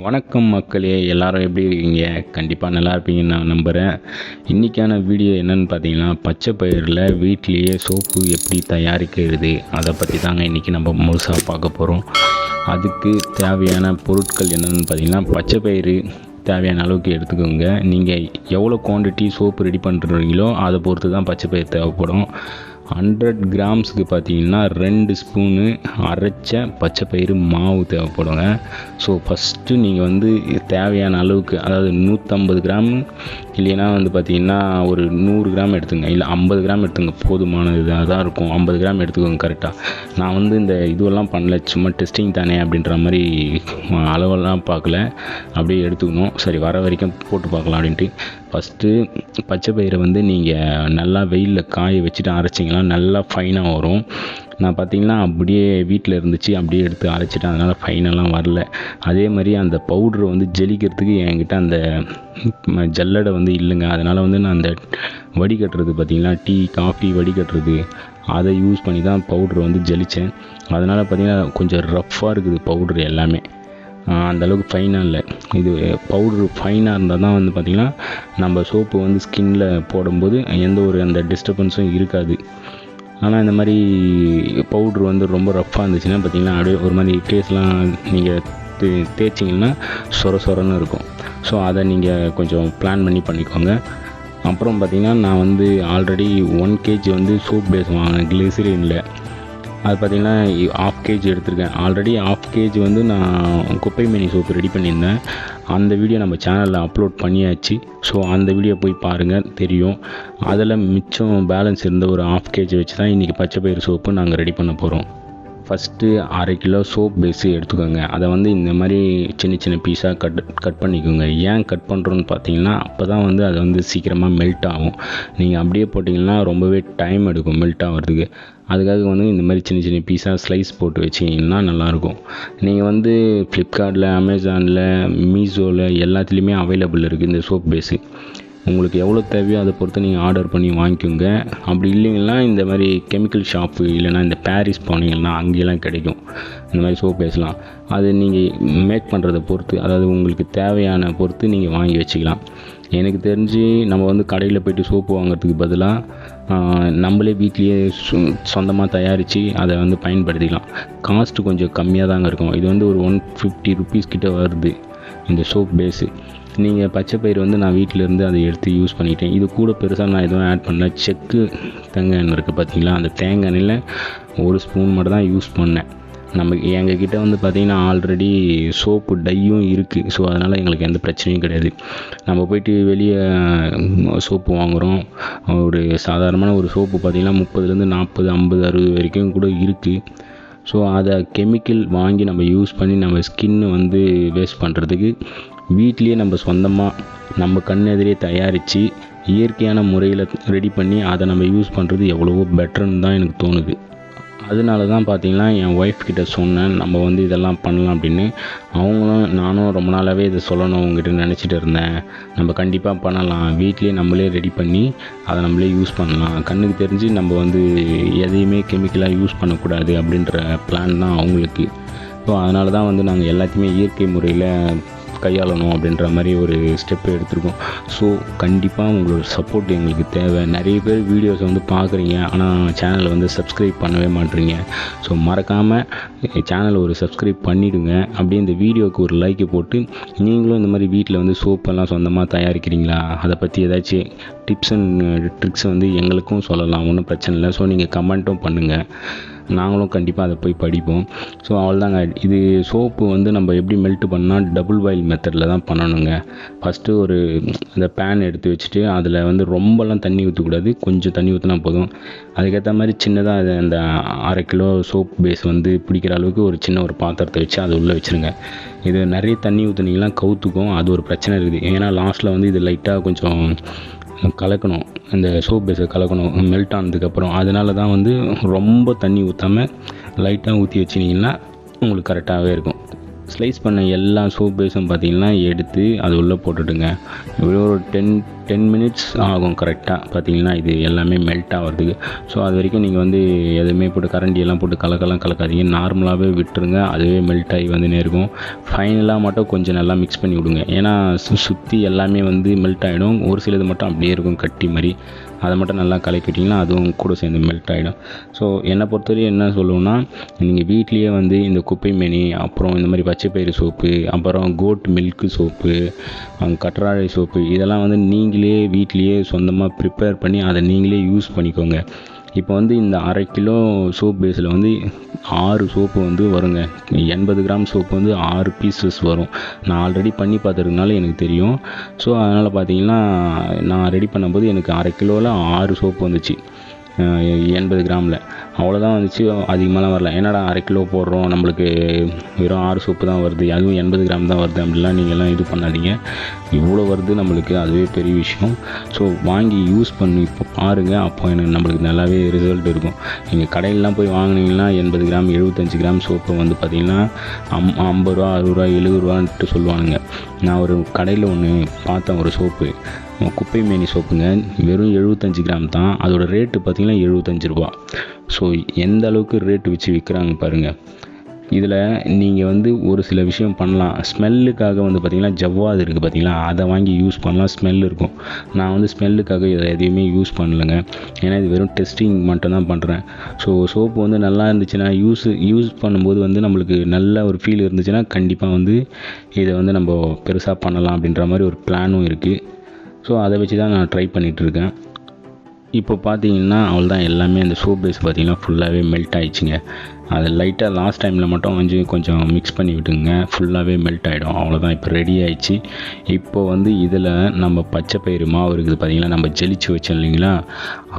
வணக்கம் மக்களே, எல்லாரும் எப்படி இருக்கீங்க? கண்டிப்பாக நல்லா இருப்பீங்கன்னு நான் நம்புகிறேன். இன்றைக்கான வீடியோ என்னென்னு பார்த்தீங்கன்னா, பச்சை பயிரில் வீட்டிலேயே சோப்பு எப்படி தயாரிக்கிறது அதை பற்றி தாங்க இன்றைக்கி நம்ம முழுசாக பார்க்க போகிறோம். அதுக்கு தேவையான பொருட்கள் என்னென்னு பார்த்தீங்கன்னா, பச்சை பயிறு தேவையான அளவுக்கு எடுத்துக்கோங்க. நீங்கள் எவ்வளோ குவான்டிட்டி சோப்பு ரெடி பண்ணுறீங்களோ அதை பொறுத்து தான் பச்சை பயிர் தேவைப்படும். 100 கிராம்ஸுக்கு பார்த்தீங்கன்னா 2 ஸ்பூனு அரைச்ச பச்சை பயிறு மாவு தேவைப்படுங்க. ஸோ ஃபஸ்ட்டு நீங்கள் தேவையான அளவுக்கு, அதாவது 150 கிராம் இல்லைன்னா பார்த்தீங்கன்னா ஒரு 100 கிராம் எடுத்துங்க, இல்லை 50 கிராம் எடுத்துங்க, போதுமானது இதாக தான் இருக்கும். 50 கிராம் எடுத்துக்கோங்க கரெக்டாக. நான் இந்த இதுவெல்லாம் பண்ணல, சும்மா டெஸ்டிங் தானே அப்படின்ற மாதிரி அளவெல்லாம் பார்க்கல, அப்படியே எடுத்துக்கணும். சரி, வர வரைக்கும் போட்டு பார்க்கலாம் அப்படின்ட்டு. ஃபஸ்ட்டு பச்சை பயிரை நீங்கள் நல்லா வெயிலில் காய வச்சுட்டு அரைச்சிங்கன்னா நல்லா ஃபைனாக வரும். நான் பார்த்திங்கன்னா அப்படியே வீட்டில் இருந்துச்சு, அப்படியே எடுத்து அரைச்சிட்டேன், அதனால் ஃபைனெல்லாம் வரல. அதே மாதிரி அந்த பவுட்ரு ஜலிக்கிறதுக்கு என்கிட்ட அந்த ஜல்லடை இல்லைங்க. அதனால் நான் அந்த வடிகட்டுறது பார்த்திங்கன்னா, டீ காஃபி வடிகட்டுறது அதை யூஸ் பண்ணி தான் பவுட்ரு ஜலித்தேன். அதனால் பார்த்திங்கன்னா கொஞ்சம் ரஃப்பாக இருக்குது பவுட்ரு எல்லாமே, அந்தளவுக்கு ஃபைனாக இல்லை. இது பவுட்ரு ஃபைனாக இருந்தால் தான் பார்த்திங்கன்னா நம்ம சோப்பு ஸ்கின்னில் போடும்போது எந்த ஒரு அந்த டிஸ்டர்பன்ஸும் இருக்காது. ஆனால் இந்த மாதிரி பவுட்ரு ரொம்ப ரஃப்பாக இருந்துச்சுன்னா பார்த்திங்கன்னா அப்படியே ஒரு மாதிரி ஃபேஸ்லாம் நீங்கள் தேய்ச்சிங்கன்னா சொரன்னு இருக்கும். ஸோ அதை நீங்கள் கொஞ்சம் பிளான் பண்ணிக்கோங்க. அப்புறம் பார்த்திங்கன்னா நான் ஆல்ரெடி 1 kg சோப் பேஸ் வாங்கினேன் கிளிசரினில். அது பார்த்திங்கன்னா 1/2 kg எடுத்திருக்கேன். ஆல்ரெடி 1/2 kg நான் குப்பை மேனி சோப்பு ரெடி பண்ணியிருந்தேன். அந்த வீடியோ நம்ம சேனலில் அப்லோட் பண்ணியாச்சு. ஸோ அந்த வீடியோ போய் பாருங்கள், தெரியும். அதில் மிச்சம் பேலன்ஸ் இருந்த ஒரு 1/2 kg வச்சு தான் இன்றைக்கி பச்சை பயிறு சோப்பு நாங்கள் ரெடி பண்ண போகிறோம். ஃபஸ்ட்டு 1/2 கிலோ சோப் பேஸு எடுத்துக்கோங்க. அதை இந்த மாதிரி சின்ன பீஸாக கட் பண்ணிக்கோங்க. ஏன் கட் பண்ணுறோன்னு பார்த்தீங்கன்னா, அப்போ தான் அது சீக்கிரமாக மெல்ட் ஆகும். நீங்கள் அப்படியே போட்டிங்கன்னா ரொம்பவே டைம் எடுக்கும் மெல்ட் ஆகிறதுக்கு. அதுக்காக இந்த மாதிரி சின்ன பீஸாக ஸ்லைஸ் போட்டு வச்சிங்கன்னா நல்லாயிருக்கும். நீங்கள் ஃப்ளிப்கார்ட்டில், அமேசானில், மீஷோவில் எல்லாத்துலேயுமே அவைலபிள் இருக்குது இந்த சோப் பேஸு. உங்களுக்கு எவ்வளோ தேவையோ அதை பொறுத்து நீங்கள் ஆர்டர் பண்ணி வாங்கிக்கோங்க. அப்படி இல்லைங்கன்னா இந்த மாதிரி கெமிக்கல் ஷாப்பு இல்லைனா இந்த பாரிஸ் போனீங்கன்னா அங்கேயெல்லாம் கிடைக்கும் இந்த மாதிரி சோப் பேசலாம். அது நீங்கள் மேக் பண்ணுறதை பொறுத்து, அதாவது உங்களுக்கு தேவையான பொறுத்து நீங்கள் வாங்கி வச்சுக்கலாம். எனக்கு தெரிஞ்சு நம்ம கடையில் போய்ட்டு சோப்பு வாங்குறதுக்கு பதிலாக நம்மளே வீட்லேயே சொந்தமாக தயாரித்து அதை பயன்படுத்திக்கலாம். காஸ்ட்டு கொஞ்சம் கம்மியாக தாங்க இருக்கும். இது ஒரு 150 rupees கிட்ட வருது இந்த சோப் பேஸு. நீங்கள் பச்சை பயிர் நான் வீட்டிலேருந்து அதை எடுத்து யூஸ் பண்ணிட்டேன். இது கூட பெருசாக நான் எதுவும் ஆட் பண்ணல. செக்கு தேங்காய் எண்ணெய் இருக்குது பார்த்தீங்களா, அந்த தேங்காய் எண்ணெயில் 1 ஸ்பூன் மட்டும் தான் யூஸ் பண்ணேன். எங்ககிட்ட பார்த்திங்கன்னா ஆல்ரெடி சோப்பு டையும் இருக்குது. ஸோ அதனால் எங்களுக்கு எந்த பிரச்சனையும் கிடையாது. நம்ம போய்ட்டு வெளியே சோப்பு வாங்குகிறோம், ஒரு சாதாரணமான ஒரு சோப்பு பார்த்திங்கன்னா 30 40 50 60 வரைக்கும் கூட இருக்குது. ஸோ அதை கெமிக்கல் வாங்கி நம்ம யூஸ் பண்ணி நம்ம ஸ்கின்னு வேஸ்ட் பண்ணுறதுக்கு வீட்லேயே நம்ம சொந்தமாக நம்ம கண் எதிரே தயாரித்து இயற்கையான முறையில் ரெடி பண்ணி அதை நம்ம யூஸ் பண்ணுறது எவ்வளவோ பெட்டர்னு தான் எனக்கு தோணுது. அதனால தான் பார்த்திங்கன்னா என் ஒய்ஃப் கிட்ட சொன்னேன், நம்ம இதெல்லாம் பண்ணலாம் அப்படின்னு. அவங்களும் நானும் ரொம்ப நாளாகவே இதை சொல்லணும் அவங்ககிட்ட நினச்சிட்டு இருந்தேன். நம்ம கண்டிப்பாக பண்ணலாம், வீட்லேயே நம்மளே ரெடி பண்ணி அதை நம்மளே யூஸ் பண்ணலாம். கண்ணுக்கு தெரிஞ்சு நம்ம எதையுமே கெமிக்கலாக யூஸ் பண்ணக்கூடாது அப்படின்ற பிளான் தான் அவங்களுக்கு. ஸோ அதனால தான் நாங்கள் எல்லாத்தையுமே இயற்கை முறையில் கையாளணும் அப்படின்ற மாதிரி ஒரு ஸ்டெப் எடுத்திருக்கோம். ஸோ கண்டிப்பாக உங்களோட சப்போர்ட் எங்களுக்கு தேவை. நிறைய பேர் வீடியோஸை பார்க்குறீங்க, ஆனால் சேனலை சப்ஸ்கிரைப் பண்ணவே மாட்டேறீங்க. ஸோ மறக்காமல் சேனலை ஒரு சப்ஸ்கிரைப் பண்ணிவிடுங்க. அப்படியே இந்த வீடியோவுக்கு ஒரு லைக்கை போட்டு நீங்களும் இந்த மாதிரி வீட்டில் சோப்பெல்லாம் சொந்தமாக தயாரிக்கிறீங்களா, அதை பற்றி ஏதாச்சும் டிப்ஸ் அண்ட் ட்ரிக்ஸ் எங்களுக்கும் சொல்லலாம், ஒன்றும் பிரச்சனை இல்லை. ஸோ நீங்கள் கமெண்ட்டும் பண்ணுங்கள், நாங்களும் கண்டிப்பாக அதை போய் படிப்போம். ஸோ அவ்வளோதாங்க. இது சோப்பு நம்ம எப்படி மெல்ட் பண்ணால் டபுள் பாயில் மெத்தடில் தான் பண்ணணுங்க. ஃபஸ்ட்டு ஒரு அந்த பேன் எடுத்து வச்சுட்டு அதில் ரொம்பலாம் தண்ணி ஊற்றக்கூடாது, கொஞ்சம் தண்ணி ஊற்றினா போதும். அதுக்கேற்ற மாதிரி சின்னதாக அந்த 1/2 கிலோ சோப் பேஸ் பிடிக்கிற அளவுக்கு ஒரு சின்ன ஒரு பாத்திரத்தை வச்சு அதை உள்ளே வச்சுருங்க. இது நிறைய தண்ணி ஊற்றினீங்கன்னா கவுத்துக்கும், அது ஒரு பிரச்சனை இருக்குது. ஏன்னா லாஸ்ட்டில் இது லைட்டாக கொஞ்சம் கலக்கணும், இந்த சோப் பேஸை கலக்கணும் மெல்ட் ஆனதுக்கப்புறம். அதனால தான் ரொம்ப தண்ணி ஊற்றாமல் லைட்டாக ஊற்றி வச்சிங்கன்னா உங்களுக்கு கரெக்டாகவே இருக்கும். ஸ்லைஸ் பண்ண எல்லா சோப் பேஸும் பார்த்திங்கன்னா எடுத்து அது உள்ளே போட்டுடுங்க. ஒரு 10 10 மினிட்ஸ் ஆகும் கரெக்டாக பார்த்தீங்கன்னா இது எல்லாமே மெல்ட் ஆகிறதுக்கு. ஸோ அது வரைக்கும் நீங்கள் வந்து எதுவுமே போட்டு கரண்டியெல்லாம் போட்டு கலக்காதீங்க, நார்மலாகவே விட்டுருங்க, அதுவே மெல்ட் ஆகி வந்துனே இருக்கும். ஃபைனலாக மட்டும் கொஞ்சம் நல்லா மிக்ஸ் பண்ணி விடுங்க, ஏன்னா சுற்றி எல்லாமே வந்து மெல்ட் ஆகிடும், ஒரு சிலது மட்டும் அப்படியே இருக்கும் கட்டி மாதிரி. அதை மட்டும் நல்லா கலக்கிட்டிங்கன்னா அதுவும் கூட சேர்ந்து மெல்ட் ஆகிடும். ஸோ என்னை பொறுத்தவரையும் என்ன சொல்லுவேன்னா, நீங்கள் வீட்லேயே வந்து இந்த குப்பைமேனி, அப்புறம் இந்த மாதிரி பச்சைப்பயிறு சோப்பு, அப்புறம் கோட் மில்க்கு சோப்பு, கற்றாழை சோப்பு, இதெல்லாம் வந்து நீங்களே வீட்லேயே சொந்தமாக ப்ரிப்பேர் பண்ணி அதை நீங்களே யூஸ் பண்ணிக்கோங்க. இப்போ வந்து இந்த 1/2 கிலோ சோப் பேஸில் வந்து 6 சோப்பு வந்து வருங்க. 80 கிராம் சோப்பு வந்து 6 பீசஸ் வரும். நான் ஆல்ரெடி பண்ணி பார்த்துருக்கனால எனக்கு தெரியும். ஸோ அதனால் பார்த்தீங்கன்னா நான் ரெடி பண்ணும்போது எனக்கு 1/2 கிலோவில் 6 சோப்பு வந்துச்சு 80 கிராமில். அவ்வளோதான் வந்துச்சு, அதிகமாகலாம் வரல. என்னடா 1/2 கிலோ போடுறோம், நம்மளுக்கு வெறும் 6 சோப்பு தான் வருது, அதுவும் 80 கிராம் தான் வருது அப்படிலாம் நீங்கள்லாம் இது பண்ணாதீங்க. இவ்வளோ வருது நம்மளுக்கு, அதுவே பெரிய விஷயம். ஸோ வாங்கி யூஸ் பண்ணி இப்போ பாருங்கள், அப்போ எனக்கு நம்மளுக்கு நல்லாவே ரிசல்ட் இருக்கும். நீங்கள் கடையிலலாம் போய் வாங்கினீங்கன்னா 80 கிராம் 75 கிராம் சோப்பு வந்து பார்த்திங்கன்னா 50 ரூபா 60 ரூபா 70 ரூபான்ட்டு சொல்லுவானுங்க. நான் ஒரு கடையில் ஒன்று பார்த்தேன், ஒரு சோப்பு, குப்பைமேனி சோப்புங்க, வெறும் 75 கிராம் தான். அதோடய ரேட்டு பார்த்திங்கன்னா 75 ரூபா. ஸோ எந்த அளவுக்கு ரேட்டு வச்சு விற்கிறாங்க பாருங்கள். இதில் நீங்கள் வந்து ஒரு சில விஷயம் பண்ணலாம். ஸ்மெல்லுக்காக வந்து பார்த்திங்கன்னா ஜவ்வாது இருக்குது பார்த்தீங்களா, அதை வாங்கி யூஸ் பண்ணலாம், ஸ்மெல் இருக்கும். நான் வந்து ஸ்மெல்லுக்காக இதை எதையுமே யூஸ் பண்ணலைங்க, ஏன்னா இது வெறும் டெஸ்டிங் மட்டும் தான் பண்ணுறேன். ஸோ சோப்பு வந்து நல்லா இருந்துச்சுன்னா, யூஸ் பண்ணும்போது வந்து நம்மளுக்கு நல்ல ஒரு ஃபீல் இருந்துச்சுன்னா கண்டிப்பாக வந்து இதை வந்து நம்ம பெருசாக பண்ணலாம் அப்படின்ற மாதிரி ஒரு பிளானும் இருக்குது. ஸோ அதை வச்சு தான் நான் ட்ரை பண்ணிகிட்ருக்கேன். இப்போ பார்த்தீங்கன்னா அவ்வளோதான், எல்லாமே அந்த சோப் பேஸ் பார்த்திங்கன்னா ஃபுல்லாகவே மெல்ட் ஆகிடுச்சிங்க. அது லைட்டாக லாஸ்ட் டைமில் மட்டும் கொஞ்சம் மிக்ஸ் பண்ணி விட்டுங்க, ஃபுல்லாகவே மெல்ட் ஆகிடும். அவ்வளோதான், இப்போ ரெடி ஆகிடுச்சு. இப்போது வந்து இதில் நம்ம பச்சைப்பயிறு மாவு இருக்குது பார்த்திங்களா, நம்ம ஜெலிச்சு வச்சோம் இல்லைங்களா,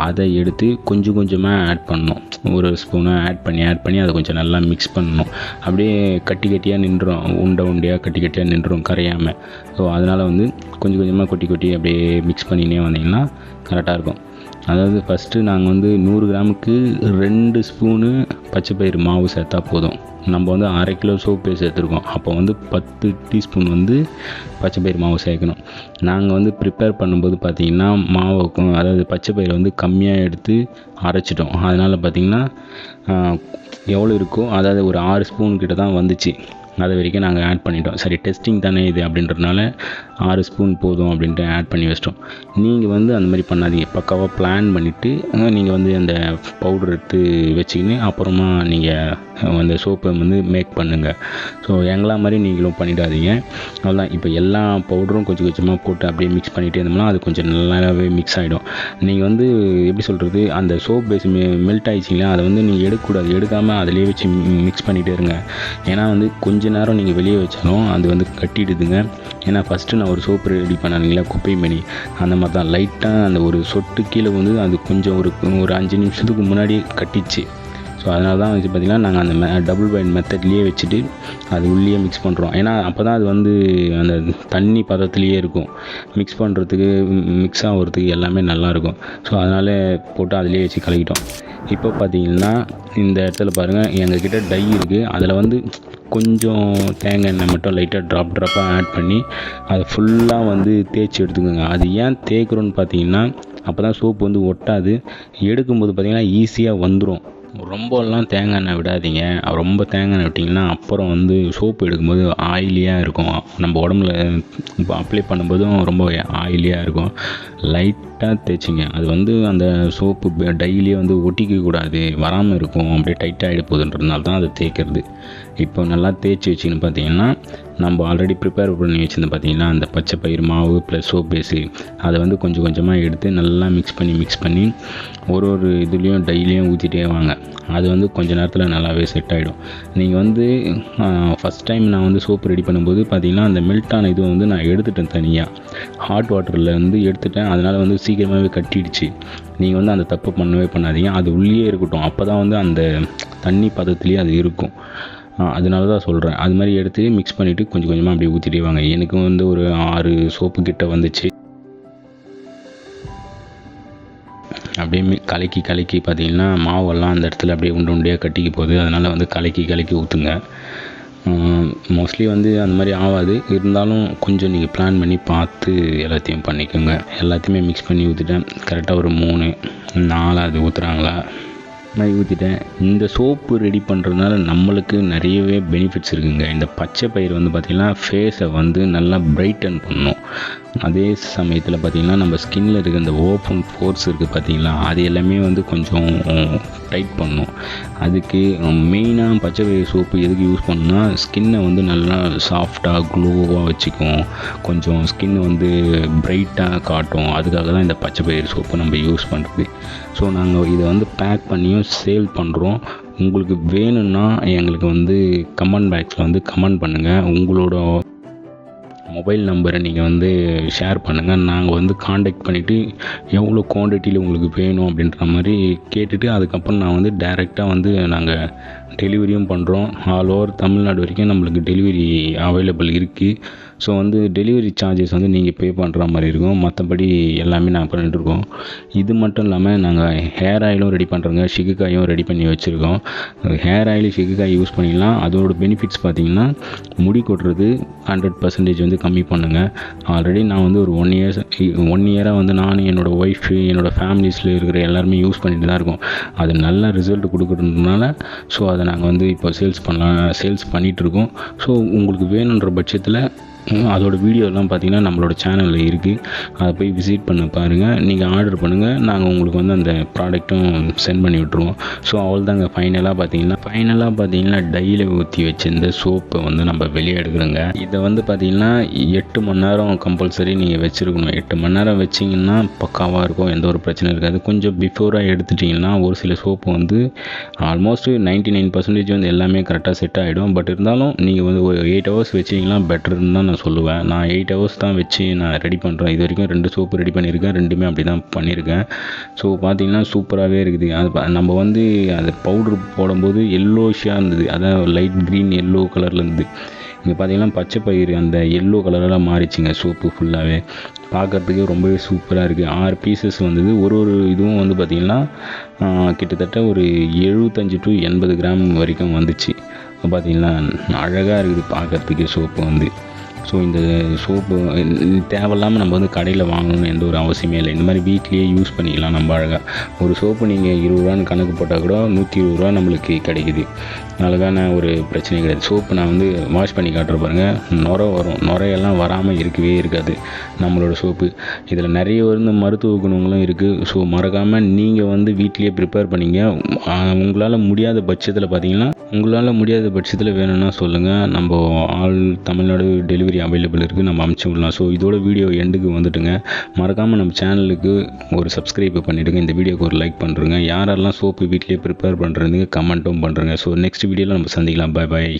அதை எடுத்து கொஞ்சம் கொஞ்சமாக ஆட் பண்ணணும். ஒரு ஸ்பூனை ஆட் பண்ணி அதை கொஞ்சம் நல்லா மிக்ஸ் பண்ணணும். அப்படியே கட்டியாக நின்றுடும், உண்டையாக கட்டியாக நின்றுடும் கரையாமல். ஸோ அதனால் வந்து கொஞ்சம் கொஞ்சமாக கொட்டி அப்படியே மிக்ஸ் பண்ணினே வந்தீங்கன்னா கரெக்டாக இருக்கும். அதாவது ஃபஸ்ட்டு நாங்கள் வந்து 100 கிராமுக்கு 2 ஸ்பூனு பச்சைப்பயிறு மாவு சேர்த்தா போதும். நம்ம வந்து 1/2 கிலோ சோப்பு சேர்த்துருக்கோம், அப்போ வந்து 10 டீஸ்பூன் வந்து பச்சைப்பயிறு மாவு சேர்க்கணும். நாங்கள் வந்து ப்ரிப்பேர் பண்ணும்போது பார்த்திங்கன்னா மாவுக்கும், அதாவது பச்சைப்பயிறு வந்து கம்மியாக எடுத்து அரைச்சிட்டோம். அதனால் பார்த்திங்கன்னா எவ்வளோ இருக்கோ, அதாவது ஒரு 6 ஸ்பூன் கிட்ட தான் வந்துச்சு. அது வரைக்கும் நாங்கள் ஆட் பண்ணிட்டோம். சரி, டெஸ்டிங் தானே இது அப்படின்றதுனால 6 ஸ்பூன் போதும் அப்படின்ட்டு ஆட் பண்ணி வச்சிட்டோம். நீங்கள் வந்து அந்த மாதிரி பண்ணாதீங்க, பக்காவாக பிளான் பண்ணிவிட்டு நீங்கள் வந்து அந்த பவுடர் எடுத்து வச்சுக்கின்னு அப்புறமா நீங்கள் அந்த சோப்பை வந்து மேக் பண்ணுங்கள். ஸோ எங்களா மாதிரி நீங்களும் பண்ணிடாதீங்க. அவ்வளோதான், இப்போ எல்லா பவுடரும் கொஞ்சம் கொஞ்சமாக போட்டு அப்படியே மிக்ஸ் பண்ணிகிட்டே இருந்தோம்னா அது கொஞ்சம் நல்லாவே மிக்ஸ் ஆகிடும். நீங்கள் வந்து எப்படி சொல்கிறது, அந்த சோப் பேஸ் மெல்ட் ஆகிடுச்சிங்களா, அதை வந்து நீங்கள் எடுக்கக்கூடாது, எடுக்காமல் அதிலே வச்சு மிக்ஸ் பண்ணிகிட்டே இருங்க. ஏன்னா வந்து கொஞ்ச நேரம் நீங்கள் வெளியே வச்சாலும் அது வந்து கட்டிடுதுங்க. ஏன்னா ஃபஸ்ட்டு நான் ஒரு சோப்பு ரெடி பண்ணாங்களா குப்பைமேனி, அந்த மாதிரி தான் லைட்டாக அந்த ஒரு சொட்டு கீழே வந்து அது கொஞ்சம் ஒரு 5 நிமிஷத்துக்கு முன்னாடி கட்டிச்சு. ஸோ அதனால தான் வச்சு பார்த்திங்கன்னா நாங்கள் அந்த டபுள் பாயில் மெத்தட்லேயே வச்சுட்டு அது உள்ளே மிக்ஸ் பண்ணுறோம். ஏன்னா அப்போ தான் அது வந்து அந்த தண்ணி பதத்துலேயே இருக்கும், மிக்ஸ் பண்ணுறதுக்கு மிக்ஸ் ஆகிறதுக்கு எல்லாமே நல்லாயிருக்கும். ஸோ அதனால் போட்டு அதிலே வச்சு கலக்கிட்டோம். இப்போ பார்த்திங்கன்னா இந்த இடத்துல பாருங்கள், எங்கக்கிட்ட டை இருக்குது, அதில் வந்து கொஞ்சம் தேங்காய் எண்ணெய் மட்டும் லைட்டாக ட்ராப்பாக ஆட் பண்ணி அதை ஃபுல்லாக வந்து தேய்ச்சி எடுத்துக்கோங்க. அது ஏன் தேய்க்கிறோன்னு பார்த்தீங்கன்னா அப்போ தான் சோப்பு வந்து ஒட்டாது, எடுக்கும்போது பார்த்திங்கன்னா ஈஸியாக வந்துடும். ரொம்பலாம் தேங்காய் எண்ணெய் விடாதீங்க, ரொம்ப தேங்காய் எண்ணெய் விட்டிங்கன்னா அப்புறம் வந்து சோப்பு எடுக்கும்போது ஆயிலியாக இருக்கும், நம்ம உடம்புல இப்போ அப்ளை பண்ணும்போதும் ரொம்ப ஆயிலியாக இருக்கும். லைட்டாக தேய்ச்சிங்க, அது வந்து அந்த சோப்பு டெய்லியே வந்து ஒட்டிக்கக்கூடாது, வராமல் இருக்கும், அப்படியே டைட்டாக ஆகிட போகுதுன்றதுனால தான் அதை தேய்க்கிறது. இப்போ நல்லா தேய்ச்சி வச்சுன்னு பார்த்தீங்கன்னா நம்ம ஆல்ரெடி ப்ரிப்பேர் பண்ணி வச்சுருந்து பார்த்தீங்கன்னா அந்த பச்சை பயிறு மாவு ப்ளஸ் சோப் பேஸு அதை வந்து கொஞ்சம் கொஞ்சமாக எடுத்து நல்லா மிக்ஸ் பண்ணி ஒரு இதுலேயும் டெய்லியும் ஊற்றிட்டே வாங்க. அது வந்து கொஞ்ச நேரத்தில் நல்லாவே செட் ஆகிடும். நீங்கள் வந்து ஃபஸ்ட் டைம் நான் வந்து சோப்பு ரெடி பண்ணும்போது பார்த்தீங்கன்னா அந்த மெல்ட்டான இது வந்து நான் எடுத்துட்டேன், தனியாக ஹாட் வாட்டரில் வந்து எடுத்துட்டேன், அதனால் வந்து சீக்கிரமாகவே கட்டிடுச்சு. நீங்கள் வந்து அந்த தப்பு பண்ணாதீங்க, அது உள்ளே இருக்கட்டும், அப்போ தான் வந்து அந்த தண்ணி பதத்துலேயே அது இருக்கும். அதனால தான் சொல்கிறேன். அது மாதிரி எடுத்து மிக்ஸ் பண்ணிவிட்டு கொஞ்சம் கொஞ்சமாக அப்படியே ஊற்றிட்டே வாங்க. எனக்கு வந்து ஒரு 6 சோப்பு கிட்ட வந்துச்சு. அப்படியே கலக்கி பார்த்தீங்கன்னா மாவெல்லாம் அந்த இடத்துல அப்படியே உண்டு உண்டையாக கட்டிக்க போகுது. அதனால் வந்து கலக்கி ஊற்றுங்க. மோஸ்ட்லி வந்து அந்த மாதிரி ஆகாது. இருந்தாலும் கொஞ்சம் நீங்கள் பிளான் பண்ணி பார்த்து எல்லாத்தையும் பண்ணிக்கோங்க. எல்லாத்தையுமே மிக்ஸ் பண்ணி ஊற்றிட்டேன். கரெக்டாக ஒரு 3-4 அது ஊற்றுறாங்களா மாதிரி ஊற்றிட்டேன். இந்த சோப்பு ரெடி பண்ணுறதுனால நம்மளுக்கு நிறையவே பெனிஃபிட்ஸ் இருக்குங்க. இந்த பச்சை பயிர் வந்து பார்த்திங்கன்னா ஃபேஸை வந்து நல்லா பிரைட்டன் பண்ணும். அதே சமயத்தில் பார்த்திங்கன்னா நம்ம ஸ்கின்னில் இருக்க இந்த ஓப்பன் போர்ஸ் இருக்குது பார்த்திங்களா, அது எல்லாமே வந்து கொஞ்சம் டைட் பண்ணும். அதுக்கு மெயினாக பச்சை பயிர் சோப்பு எதுக்கு யூஸ் பண்ணோன்னா ஸ்கின்னை வந்து நல்லா சாஃப்டாக க்ளோவாக வச்சுக்கும், கொஞ்சம் ஸ்கின் வந்து பிரைட்டாக காட்டும். அதுக்காக தான் இந்த பச்சை பயிர் சோப்பு நம்ம யூஸ் பண்ணுறது. ஸோ நாங்கள் இதை வந்து பேக் பண்ணியும் சேல் பண்ணுறோம். உங்களுக்கு வேணும்னா எங்களுக்கு வந்து கமெண்ட் பாக்ஸில் வந்து கமெண்ட் பண்ணுங்கள். உங்களோட மொபைல் நம்பரை நீங்கள் வந்து ஷேர் பண்ணுங்கள். நாங்கள் வந்து காண்டாக்ட் பண்ணிவிட்டு எவ்வளோ குவான்டிட்டியில் உங்களுக்கு வேணும் அப்படின்ற மாதிரி கேட்டுட்டு அதுக்கப்புறம் நான் வந்து டைரெக்டாக வந்து நாங்கள் டெலிவரியும் பண்ணுறோம். ஆல் ஓவர் தமிழ்நாடு வரைக்கும் நம்மளுக்கு டெலிவரி அவைலபிள் இருக்குது. ஸோ வந்து டெலிவரி சார்ஜஸ் வந்து நீங்கள் பே பண்ணுற மாதிரி இருக்கும். மற்றபடி எல்லாமே நாங்கள் பண்ணிகிட்ருக்கோம். இது மட்டும் இல்லாமல் நாங்கள் ஹேர் ஆயிலும் ரெடி பண்ணுறோங்க, ஷிகுக்காயும் ரெடி பண்ணி வச்சுருக்கோம். ஹேர் ஆயில் ஷிகுக்காய் யூஸ் பண்ணிக்கலாம். அதோட பெனிஃபிட்ஸ் பார்த்திங்கன்னா முடி கொட்டுறது 100% வந்து கம்மி பண்ணுங்க. ஆல்ரெடி நான் வந்து ஒரு 1 இயராக வந்து நான் என்னோடய ஒய்ஃபு என்னோடய ஃபேமிலிஸில் இருக்கிற எல்லாருமே யூஸ் பண்ணிட்டு தான் இருக்கோம். அது நல்ல ரிசல்ட் கொடுக்குறதுனால ஸோ அதை நாங்கள் வந்து இப்போ சேல்ஸ் பண்ணிகிட்ருக்கோம். ஸோ உங்களுக்கு வேணுன்ற பட்சத்தில் அதோடய வீடியோலாம் பார்த்திங்கன்னா நம்மளோட சேனலில் இருக்குது. அதை போய் விசிட் பண்ண பாருங்கள். நீங்கள் ஆர்டர் பண்ணுங்கள், நாங்கள் உங்களுக்கு வந்து அந்த ப்ராடக்ட்டும் சென்ட் பண்ணி விட்ருவோம். ஸோ அவ்வளோதாங்க. ஃபைனலாக பார்த்தீங்கன்னா டையில் ஊற்றி வச்சிருந்த சோப்பை வந்து நம்ம வெளியே எடுக்கிறோங்க. இதை வந்து பார்த்திங்கன்னா 8 மணி நேரம் கம்பல்சரி நீங்கள் வச்சுருக்கணும். 8 மணி நேரம் வச்சிங்கன்னா பக்காவாக இருக்கும், எந்த ஒரு பிரச்சனை இருக்காது. கொஞ்சம் பிஃபோராக எடுத்துட்டிங்கன்னா ஒரு சில சோப்பு வந்து ஆல்மோஸ்ட் 99% வந்து எல்லாமே கரெக்டாக செட் ஆகிடும். பட் இருந்தாலும் நீங்கள் வந்து ஒரு 8 ஹவர்ஸ் வச்சிங்கன்னா பெட்டர்னு தான் நான் சொல்லுவேன். நான் 8 ஹவர்ஸ் தான் வச்சு நான் ரெடி பண்ணுறேன். இது வரைக்கும் 2 சோப்பு ரெடி பண்ணியிருக்கேன். 2மே அப்படி தான் பண்ணியிருக்கேன். ஸோ பார்த்திங்கன்னா சூப்பராகவே இருக்குது. அது நம்ம வந்து அது பவுட்ரு போடும்போது எல்லோஷாக இருந்தது, அதான் லைட் க்ரீன் எல்லோ கலரில் இருந்தது. இங்கே பார்த்திங்கன்னா பச்சை பயிர் அந்த எல்லோ கலரெல்லாம் மாறிச்சிங்க சோப்பு ஃபுல்லாகவே. பார்க்குறதுக்கு ரொம்பவே சூப்பராக இருக்குது. 6 பீசஸ் வந்தது. ஒரு இதுவும் வந்து பார்த்திங்கன்னா கிட்டத்தட்ட ஒரு 75 to 80 கிராம் வரைக்கும் வந்துச்சு. பார்த்திங்கன்னா அழகாக இருக்குது பார்க்குறதுக்கு சோப்பு வந்து. ஸோ இந்த சோப்பு தேவையில்லாமல் நம்ம வந்து கடையில் வாங்கணும்னு எந்த ஒரு அவசியமே இல்லை. இந்த மாதிரி வீட்லேயே யூஸ் பண்ணிக்கலாம் நம்ம அழகாக. ஒரு சோப்பு நீங்கள் 20 ரூபான்னு கணக்கு போட்டால் கூட 120 ரூபா நம்மளுக்கு கிடைக்குது. அழகான ஒரு பிரச்சனை கிடையாது. சோப்பு நான் வந்து வாஷ் பண்ணி காட்டுற பாருங்கள், நுரை வரும். நுரையெல்லாம் வராமல் இருக்கவே இருக்காது நம்மளோட சோப்பு. இதில் நிறைய வந்து மருத்துவ குணங்களும் இருக்குது. ஸோ மறக்காமல் நீங்கள் வந்து வீட்லேயே ப்ரிப்பேர் பண்ணிங்க. உங்களால் முடியாத பட்சத்தில் வேணும்னா சொல்லுங்கள், நம்ம ஆல் தமிழ்நாடு டெலிவரி அவைலபிள் இருக்குது, நம்ம அமுச்சு விடலாம். ஸோ இதோட வீடியோ எண்டுக்கு வந்துட்டுங்க. மறக்காமல் நம்ம சேனலுக்கு ஒரு சப்ஸ்கிரைப் பண்ணிவிடுங்க. இந்த வீடியோக்கு ஒரு லைக் பண்ணுறேங்க. யாரெல்லாம் சோப்பு வீட்லேயே ப்ரிப்பேர் பண்ணுறதுக்கு கமெண்ட்டும் பண்ணுறேங்க. ஸோ நெக்ஸ்ட் வீடியோவில் நம்ம சந்திக்கலாம். பாய்.